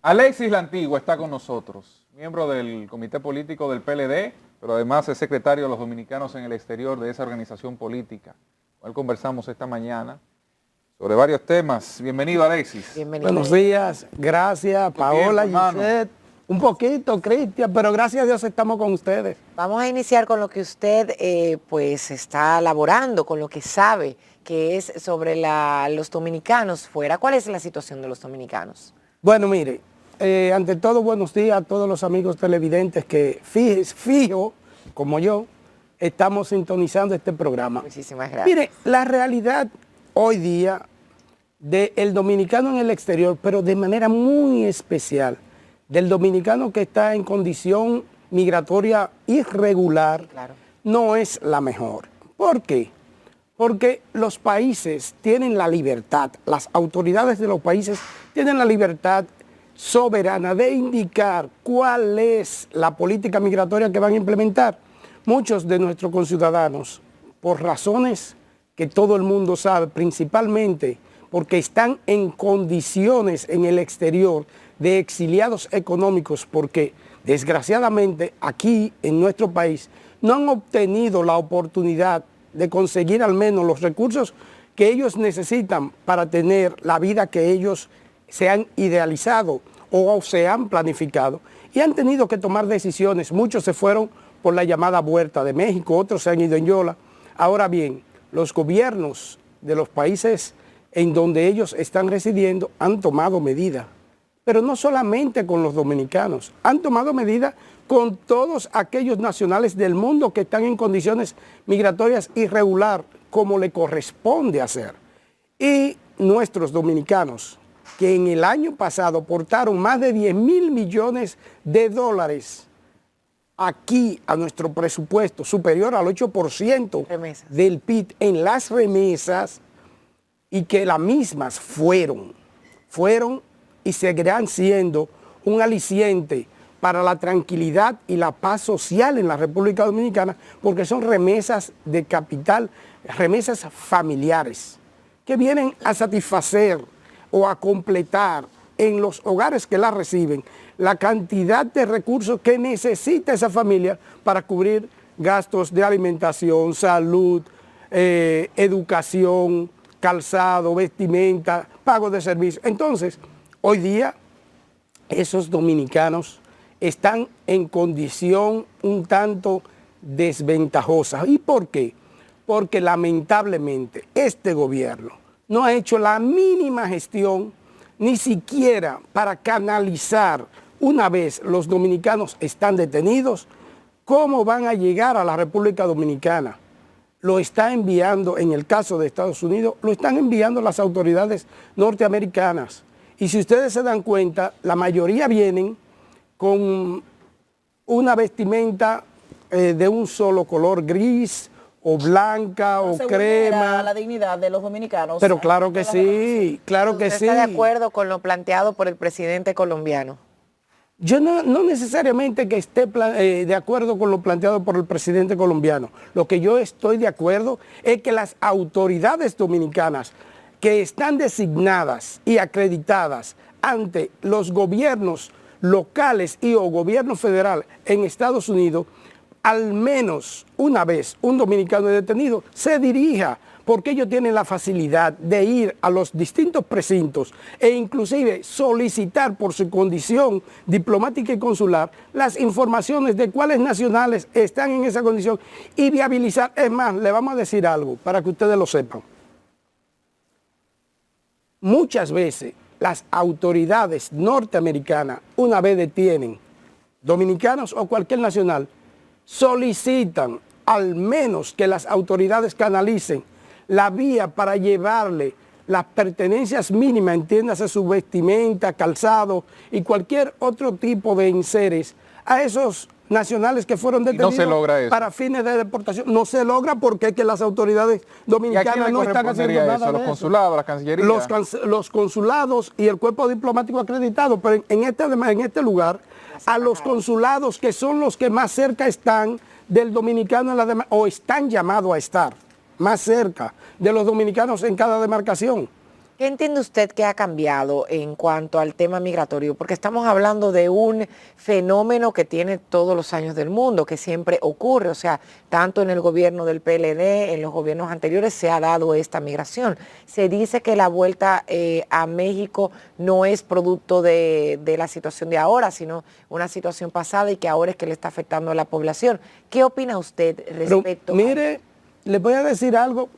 Alexis La Antigua está con nosotros, miembro del Comité Político del PLD, pero además es secretario de los dominicanos en el exterior de esa organización política. Con él conversamos esta mañana sobre varios temas. Bienvenido, Alexis. Bienvenido. Buenos días, gracias Paola, Gisette. Un poquito, Cristian, pero gracias a Dios estamos con ustedes. Vamos a iniciar con lo que usted pues está elaborando, con lo que sabe, que es sobre los dominicanos fuera. ¿Cuál es la situación de los dominicanos? Bueno, mire, ante todo, buenos días a todos los amigos televidentes que fijo, como yo, estamos sintonizando este programa. Muchísimas gracias. Mire, la realidad hoy día del dominicano en el exterior, pero de manera muy especial, del dominicano que está en condición migratoria irregular, claro, no es la mejor. ¿Por qué? Porque los países tienen la libertad, las autoridades de los países tienen la libertad soberana de indicar cuál es la política migratoria que van a implementar. Muchos de nuestros conciudadanos, por razones que todo el mundo sabe, principalmente porque están en condiciones en el exterior de exiliados económicos, porque desgraciadamente aquí en nuestro país no han obtenido la oportunidad de conseguir al menos los recursos que ellos necesitan para tener la vida que ellos se han idealizado o se han planificado, y han tenido que tomar decisiones. Muchos se fueron por la llamada Vuelta de México, otros se han ido en Yola. Ahora bien, los gobiernos de los países en donde ellos están residiendo han tomado medidas, pero no solamente con los dominicanos, han tomado medidas con todos aquellos nacionales del mundo que están en condiciones migratorias irregular, como le corresponde hacer. Y nuestros dominicanos, que en el año pasado aportaron más de 10.000 millones de dólares aquí a nuestro presupuesto, superior al 8% del PIB en las remesas, y que las mismas fueron y seguirán siendo un aliciente para la tranquilidad y la paz social en la República Dominicana, porque son remesas de capital, remesas familiares, que vienen a satisfacer o a completar en los hogares que las reciben la cantidad de recursos que necesita esa familia para cubrir gastos de alimentación, salud, educación, calzado, vestimenta, pago de servicios. Entonces, hoy día esos dominicanos están en condición un tanto desventajosa. ¿Y por qué? Porque lamentablemente este gobierno no ha hecho la mínima gestión, ni siquiera para canalizar, una vez los dominicanos están detenidos, cómo van a llegar a la República Dominicana. Lo está enviando, en el caso de Estados Unidos, lo están enviando las autoridades norteamericanas. Y si ustedes se dan cuenta, la mayoría vienen con una vestimenta de un solo color, gris o blanca o crema. La dignidad de los dominicanos. Pero claro que sí, claro que sí. ¿Está de acuerdo con lo planteado por el presidente colombiano? Yo no necesariamente que esté de acuerdo con lo planteado por el presidente colombiano. Lo que yo estoy de acuerdo es que las autoridades dominicanas que están designadas y acreditadas ante los gobiernos locales y o gobierno federal en Estados Unidos, al menos una vez un dominicano detenido se dirija, porque ellos tienen la facilidad de ir a los distintos precintos e inclusive solicitar por su condición diplomática y consular las informaciones de cuáles nacionales están en esa condición y viabilizar. Es más, le vamos a decir algo para que ustedes lo sepan. Muchas veces las autoridades norteamericanas, una vez detienen dominicanos o cualquier nacional, solicitan al menos que las autoridades canalicen la vía para llevarle las pertenencias mínimas, entiéndase su vestimenta, calzado y cualquier otro tipo de enseres a esos nacionales que fueron detenidos no se logra eso para fines de deportación. No se logra porque es que las autoridades dominicanas no están haciendo nada eso? ¿Los consulados, la Cancillería? Los consulados y el cuerpo diplomático acreditado, pero en este lugar, a los consulados que son los que más cerca están del dominicano o están llamados a estar más cerca de los dominicanos en cada demarcación. ¿Qué entiende usted que ha cambiado en cuanto al tema migratorio? Porque estamos hablando de un fenómeno que tiene todos los años del mundo, que siempre ocurre. O sea, tanto en el gobierno del PLD, en los gobiernos anteriores se ha dado esta migración. Se dice que la vuelta a México no es producto de la situación de ahora, sino una situación pasada y que ahora es que le está afectando a la población. ¿Qué opina usted respecto mire, le voy a decir algo.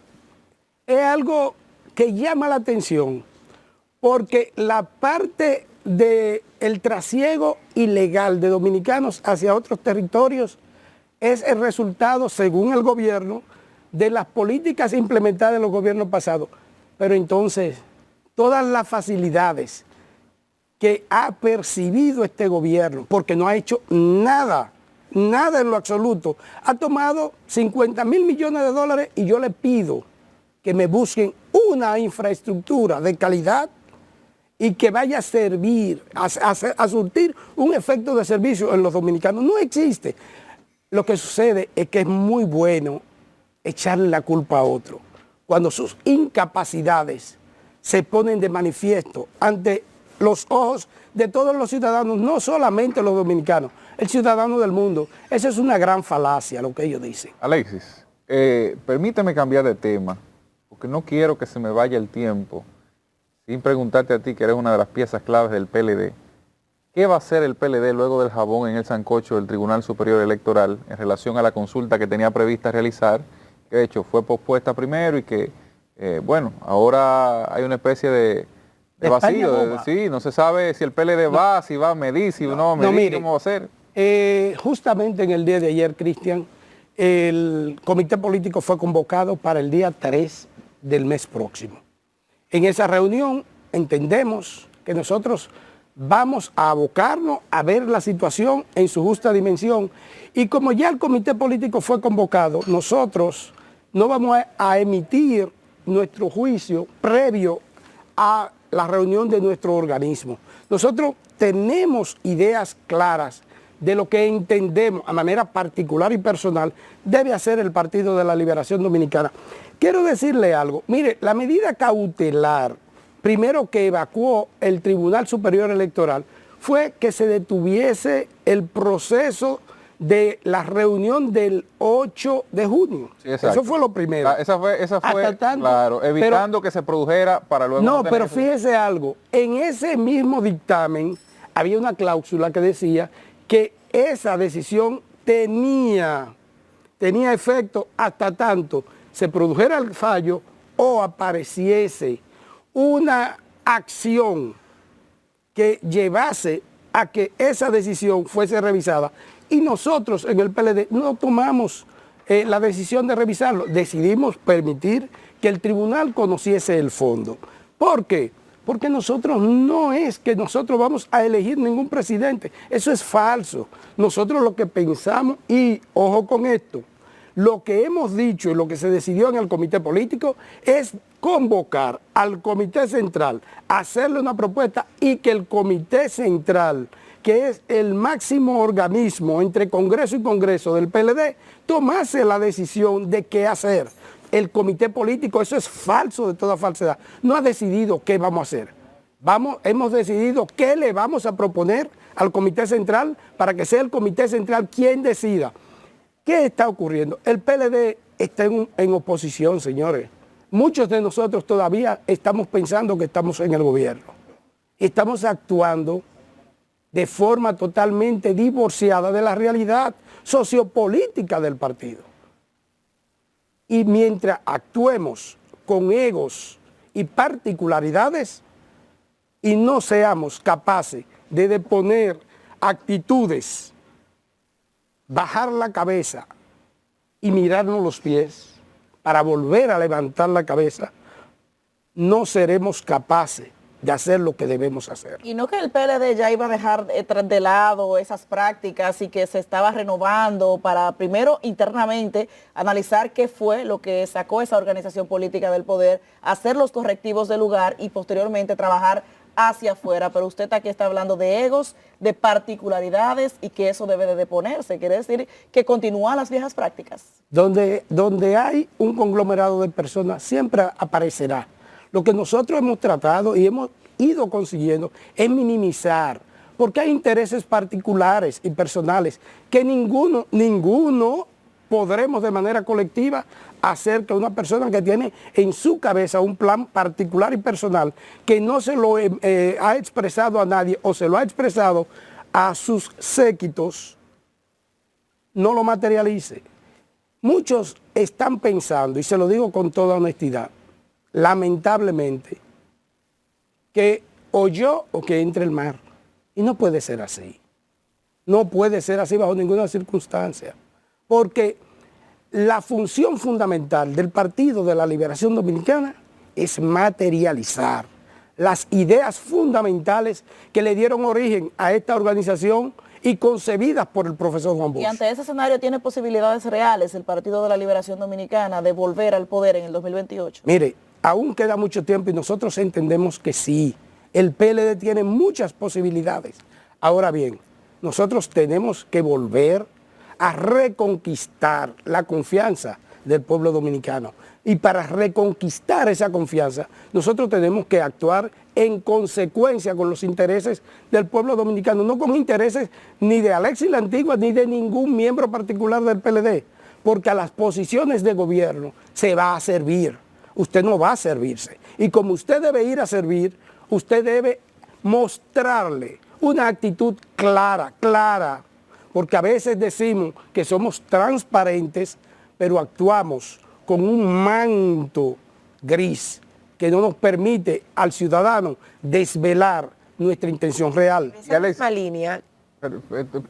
Es algo que llama la atención, porque la parte del trasiego ilegal de dominicanos hacia otros territorios es el resultado, según el gobierno, de las políticas implementadas en los gobiernos pasados. Pero entonces, todas las facilidades que ha percibido este gobierno, porque no ha hecho nada, nada en lo absoluto, ha tomado 50 mil millones de dólares y yo le pido que me busquen una infraestructura de calidad y que vaya a servir, a surtir un efecto de servicio en los dominicanos. No existe. Lo que sucede es que es muy bueno echarle la culpa a otro cuando sus incapacidades se ponen de manifiesto ante los ojos de todos los ciudadanos, no solamente los dominicanos, el ciudadano del mundo. Esa es una gran falacia lo que ellos dicen. Alexis, permíteme cambiar de tema, porque no quiero que se me vaya el tiempo sin preguntarte a ti, que eres una de las piezas claves del PLD. ¿Qué va a hacer el PLD luego del jabón en el sancocho del Tribunal Superior Electoral en relación a la consulta que tenía prevista realizar, que de hecho fue pospuesta primero y que, bueno, ahora hay una especie de vacío? Sí, no se sabe si el PLD va, si va a medir, si no medir, mire, ¿cómo va a ser? Justamente en el día de ayer, Cristian, el comité político fue convocado para el día 3 del mes próximo. En esa reunión entendemos que nosotros vamos a abocarnos a ver la situación en su justa dimensión, y como ya el comité político fue convocado, nosotros no vamos a emitir nuestro juicio previo a la reunión de nuestro organismo. Nosotros tenemos ideas claras de lo que entendemos a manera particular y personal debe hacer el Partido de la Liberación Dominicana. Quiero decirle algo. Mire, la medida cautelar, primero que evacuó el Tribunal Superior Electoral, fue que se detuviese el proceso de la reunión del 8 de junio. Sí, eso fue lo primero. Esa fue claro, evitando que se produjera para luego... No, pero fíjese algo. En ese mismo dictamen había una cláusula que decía que esa decisión tenía efecto hasta tanto se produjera el fallo o apareciese una acción que llevase a que esa decisión fuese revisada. Y nosotros en el PLD no tomamos la decisión de revisarlo, decidimos permitir que el tribunal conociese el fondo. ¿Por qué? Porque nosotros no es que nosotros vamos a elegir ningún presidente, eso es falso. Nosotros lo que pensamos, y ojo con esto, lo que hemos dicho y lo que se decidió en el comité político es convocar al comité central, hacerle una propuesta y que el comité central, que es el máximo organismo entre Congreso y Congreso del PLD, tomase la decisión de qué hacer. El comité político, eso es falso de toda falsedad, no ha decidido qué vamos a hacer. Hemos decidido qué le vamos a proponer al comité central para que sea el comité central quien decida. ¿Qué está ocurriendo? El PLD está en oposición, señores. Muchos de nosotros todavía estamos pensando que estamos en el gobierno. Estamos actuando de forma totalmente divorciada de la realidad sociopolítica del partido. Y mientras actuemos con egos y particularidades y no seamos capaces de deponer actitudes, bajar la cabeza y mirarnos los pies para volver a levantar la cabeza, no seremos capaces de hacer lo que debemos hacer. Y no que el PLD ya iba a dejar de lado esas prácticas y que se estaba renovando para primero internamente analizar qué fue lo que sacó esa organización política del poder, hacer los correctivos del lugar y posteriormente trabajar hacia afuera. Pero usted aquí está hablando de egos, de particularidades y que eso debe de deponerse. Quiere decir que continúan las viejas prácticas. Donde hay un conglomerado de personas siempre aparecerá Lo que nosotros hemos tratado y hemos ido consiguiendo es minimizar, porque hay intereses particulares y personales que ninguno podremos de manera colectiva hacer que una persona que tiene en su cabeza un plan particular y personal que no se lo ha expresado a nadie o se lo ha expresado a sus séquitos, no lo materialice. Muchos están pensando, y se lo digo con toda honestidad, lamentablemente, que o yo o que entre el mar. Y no puede ser así. No puede ser así bajo ninguna circunstancia. Porque la función fundamental del Partido de la Liberación Dominicana es materializar las ideas fundamentales que le dieron origen a esta organización y concebidas por el profesor Juan Bosch. Y ante ese escenario, ¿tiene posibilidades reales el Partido de la Liberación Dominicana de volver al poder en el 2028? Mire, aún queda mucho tiempo y nosotros entendemos que sí. El PLD tiene muchas posibilidades. Ahora bien, nosotros tenemos que volver a reconquistar la confianza del pueblo dominicano. Y para reconquistar esa confianza, nosotros tenemos que actuar en consecuencia con los intereses del pueblo dominicano, no con intereses ni de Alexis la Antigua ni de ningún miembro particular del PLD, porque a las posiciones de gobierno se va a servir, usted no va a servirse. Y como usted debe ir a servir, usted debe mostrarle una actitud clara, porque a veces decimos que somos transparentes, pero actuamos con un manto gris que no nos permite al ciudadano desvelar nuestra intención real. En esa misma línea.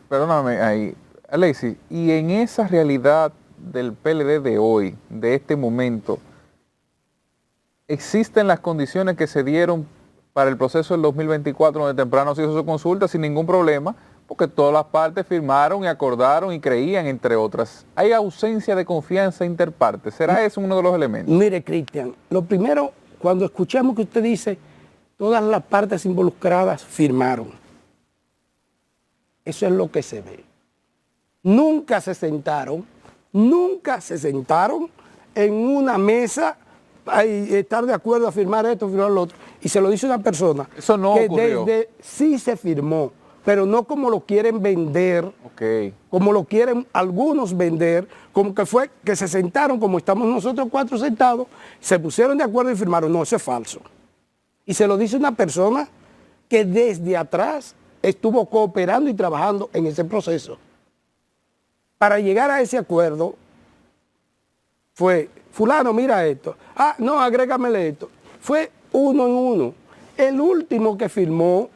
Perdóname ahí, Alexis, y en esa realidad del PLD de hoy, de este momento, ¿existen las condiciones que se dieron para el proceso del 2024 donde temprano se hizo su consulta sin ningún problema? Porque todas las partes firmaron y acordaron y creían, entre otras. ¿Hay ausencia de confianza interpartes? ¿Será eso uno de los elementos? Mire, Cristian, lo primero, cuando escuchamos que usted dice, todas las partes involucradas firmaron. Eso es lo que se ve. Nunca se sentaron en una mesa a estar de acuerdo a firmar esto, firmar lo otro. Y se lo dice una persona. Eso no que ocurrió. Sí se firmó, pero no como lo quieren vender, como lo quieren algunos vender, como que fue que se sentaron, como estamos nosotros 4 sentados, se pusieron de acuerdo y firmaron. No, eso es falso. Y se lo dice una persona que desde atrás estuvo cooperando y trabajando en ese proceso. Para llegar a ese acuerdo fue, fulano, mira esto. Ah, no, agrégamele esto. Fue uno en uno. El último que firmó,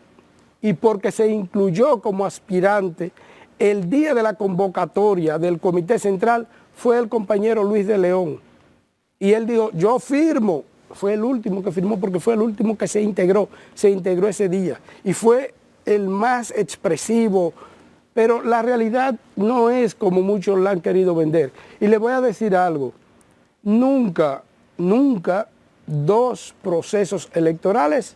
y porque se incluyó como aspirante el día de la convocatoria del Comité Central, fue el compañero Luis de León. Y él dijo, yo firmo. Fue el último que firmó porque fue el último que se integró ese día. Y fue el más expresivo, pero la realidad no es como muchos la han querido vender. Y le voy a decir algo, nunca 2 procesos electorales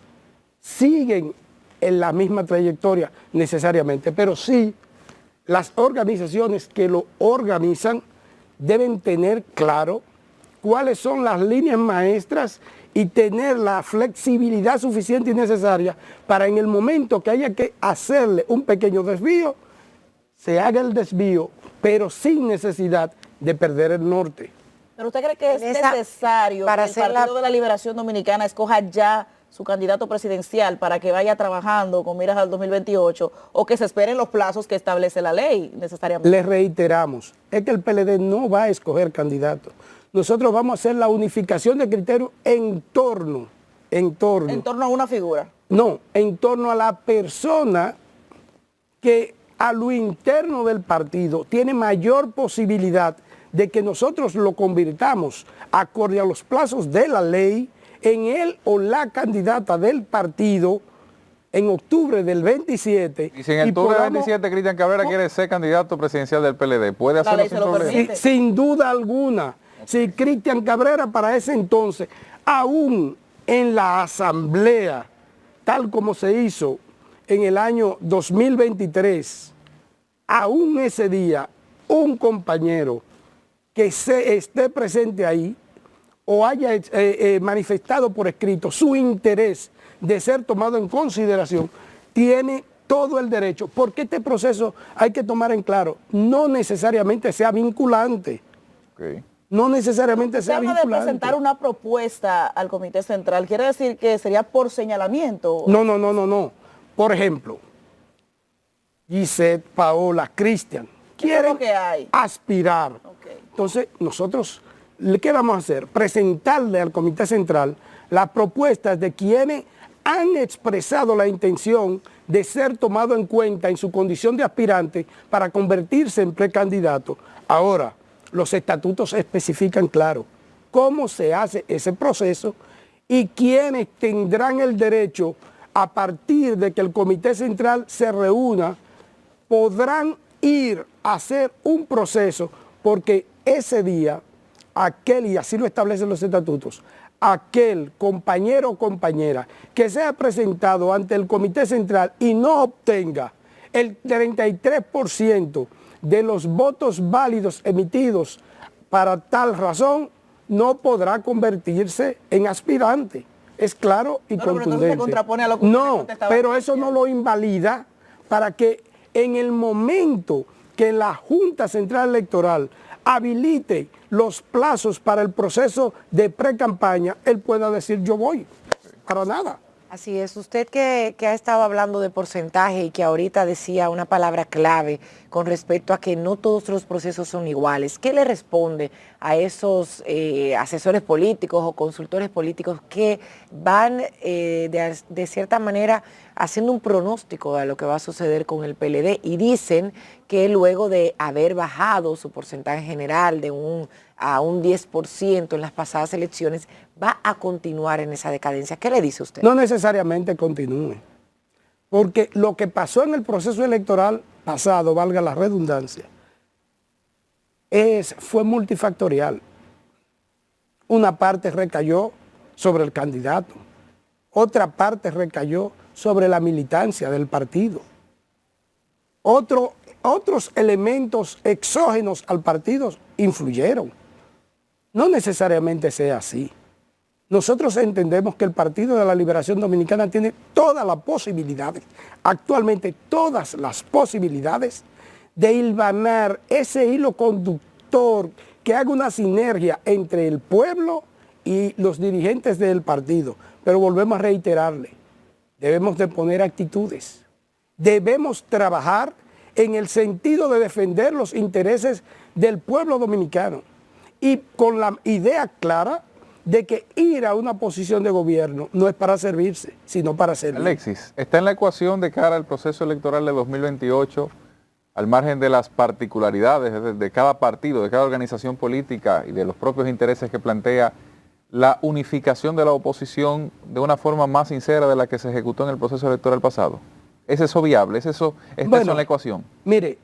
siguen en la misma trayectoria necesariamente, pero sí las organizaciones que lo organizan deben tener claro cuáles son las líneas maestras y tener la flexibilidad suficiente y necesaria para en el momento que haya que hacerle un pequeño desvío, se haga el desvío, pero sin necesidad de perder el norte. ¿Pero usted cree que es necesario que el Partido de la Liberación Dominicana escoja ya su candidato presidencial para que vaya trabajando con miras al 2028 o que se esperen los plazos que establece la ley necesariamente? Les reiteramos, es que el PLD no va a escoger candidato. Nosotros vamos a hacer la unificación de criterios en torno a una figura. No, en torno a la persona que a lo interno del partido tiene mayor posibilidad de que nosotros lo convirtamos acorde a los plazos de la ley en él o la candidata del partido en octubre del 27. Y si en octubre del 27 Cristian Cabrera quiere ser candidato presidencial del PLD, ¿puede hacerlo sin problema? Sin duda alguna. Si Cristian Cabrera para ese entonces, aún en la asamblea, tal como se hizo en el año 2023, aún ese día, un compañero que esté presente ahí, o haya manifestado por escrito su interés de ser tomado en consideración, tiene todo el derecho, porque este proceso hay que tomar en claro, no necesariamente sea vinculante. Okay. No necesariamente sea vinculante. El tema de presentar una propuesta al Comité Central, ¿quiere decir que sería por señalamiento? No. Por ejemplo, Gisette, Paola, Cristian, quieren aspirar. Okay. Entonces, nosotros, ¿qué vamos a hacer? Presentarle al Comité Central las propuestas de quienes han expresado la intención de ser tomado en cuenta en su condición de aspirante para convertirse en precandidato. Ahora, los estatutos especifican claro cómo se hace ese proceso y quiénes tendrán el derecho, a partir de que el Comité Central se reúna, podrán ir a hacer un proceso, porque ese día, y así lo establecen los estatutos, aquel compañero o compañera que sea presentado ante el Comité Central y no obtenga el 33% de los votos válidos emitidos para tal razón, no podrá convertirse en aspirante. Es claro y contundente. Se contrapone a lo que no, pero eso no lo invalida para que en el momento que la Junta Central Electoral habilite los plazos para el proceso de pre-campaña, él pueda decir yo voy, para nada. Así es, usted que ha estado hablando de porcentaje y que ahorita decía una palabra clave con respecto a que no todos los procesos son iguales, ¿qué le responde a esos asesores políticos o consultores políticos que van de cierta manera haciendo un pronóstico de lo que va a suceder con el PLD y dicen que luego de haber bajado su porcentaje general a un 10% en las pasadas elecciones, va a continuar en esa decadencia? ¿Qué le dice usted? No necesariamente continúe, porque lo que pasó en el proceso electoral pasado, valga la redundancia, fue multifactorial. Una parte recayó sobre el candidato, otra parte recayó sobre la militancia del partido. Otros elementos exógenos al partido influyeron. No necesariamente sea así. Nosotros entendemos que el Partido de la Liberación Dominicana tiene todas las posibilidades, actualmente todas las posibilidades, de hilvanar ese hilo conductor que haga una sinergia entre el pueblo y los dirigentes del partido. Pero volvemos a reiterarle, debemos de poner actitudes, debemos trabajar en el sentido de defender los intereses del pueblo dominicano y con la idea clara de que ir a una posición de gobierno no es para servirse, sino para servir. Alexis, ¿está en la ecuación de cara al proceso electoral de 2028, al margen de las particularidades de cada partido, de cada organización política y de los propios intereses que plantea, la unificación de la oposición de una forma más sincera de la que se ejecutó en el proceso electoral pasado? ¿Es eso viable? ¿Está eso en la ecuación? Mire,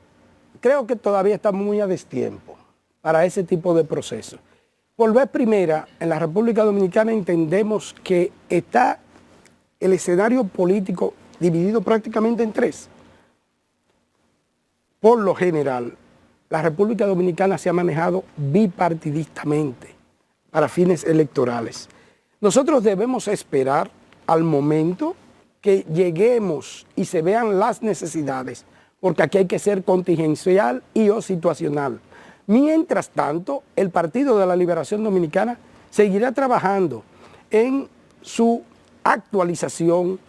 creo que todavía estamos muy a destiempo para ese tipo de procesos. Por vez primera, en la República Dominicana entendemos que está el escenario político dividido prácticamente en tres. Por lo general, la República Dominicana se ha manejado bipartidistamente para fines electorales. Nosotros debemos esperar al momento que lleguemos y se vean las necesidades, porque aquí hay que ser contingencial y o situacional. Mientras tanto, el Partido de la Liberación Dominicana seguirá trabajando en su actualización,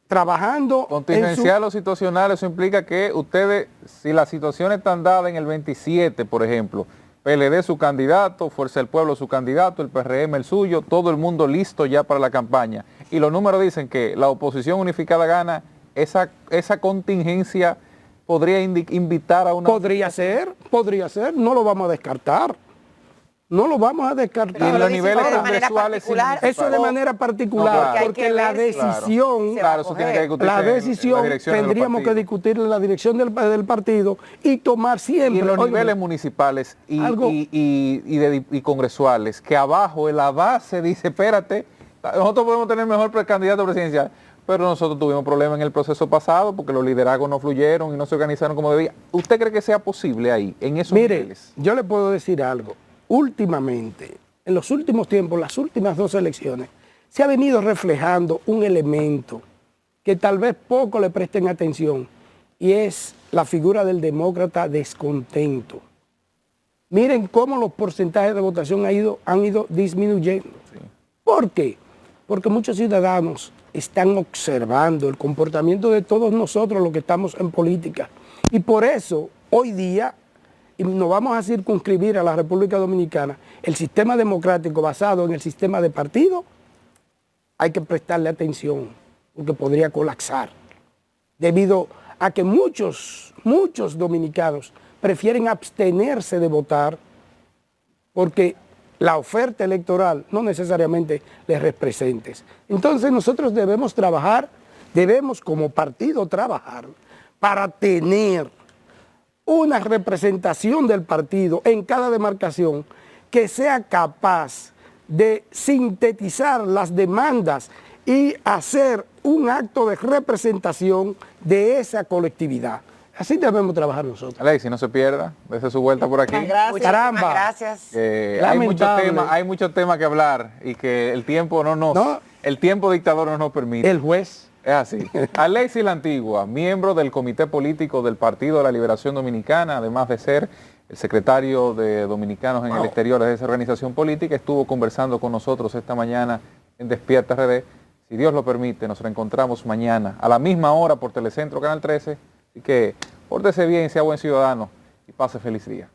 trabajando contingencial o situacional. Eso implica que ustedes, si las situaciones están dadas en el 27, por ejemplo, PLD su candidato, Fuerza del Pueblo su candidato, el PRM el suyo, todo el mundo listo ya para la campaña, y los números dicen que la oposición unificada gana, esa contingencia podría invitar a una... Podría ser, no lo vamos a descartar. No lo vamos a descartar. Y en los niveles congresuales... Eso de manera particular, claro, porque la decisión, claro, eso tiene que discutirse la decisión tendríamos que discutirla en la dirección del partido y tomar siempre... Y en los niveles municipales y congresuales, que abajo, en la base, dice, espérate, nosotros podemos tener mejor precandidato presidencial, pero nosotros tuvimos problemas en el proceso pasado porque los liderazgos no fluyeron y no se organizaron como debía. ¿Usted cree que sea posible ahí, en esos niveles? Mire, yo le puedo decir algo. Últimamente, en los últimos tiempos, las últimas 2 elecciones, se ha venido reflejando un elemento que tal vez poco le presten atención, y es la figura del demócrata descontento. Miren cómo los porcentajes de votación han ido disminuyendo. Sí. ¿Por qué? Porque muchos ciudadanos están observando el comportamiento de todos nosotros los que estamos en política. Y por eso, hoy día, y nos vamos a circunscribir a la República Dominicana, el sistema democrático basado en el sistema de partido, hay que prestarle atención, porque podría colapsar, debido a que muchos dominicanos prefieren abstenerse de votar porque la oferta electoral no necesariamente les representa. Entonces nosotros debemos trabajar, debemos como partido trabajar para tener una representación del partido en cada demarcación que sea capaz de sintetizar las demandas y hacer un acto de representación de esa colectividad. Así debemos trabajar nosotros. Alexis, no se pierda, desde su vuelta por aquí. Gracias. Caramba. Gracias. Hay mucho tema que hablar y que el tiempo el tiempo dictador no nos permite. El juez. Es así. Alexis La Antigua, miembro del Comité Político del Partido de la Liberación Dominicana, además de ser el secretario de Dominicanos en el exterior de esa organización política, estuvo conversando con nosotros esta mañana en Despierta RD. Si Dios lo permite, nos reencontramos mañana a la misma hora por Telecentro Canal 13. Así que pórtese bien, sea buen ciudadano y pase feliz día.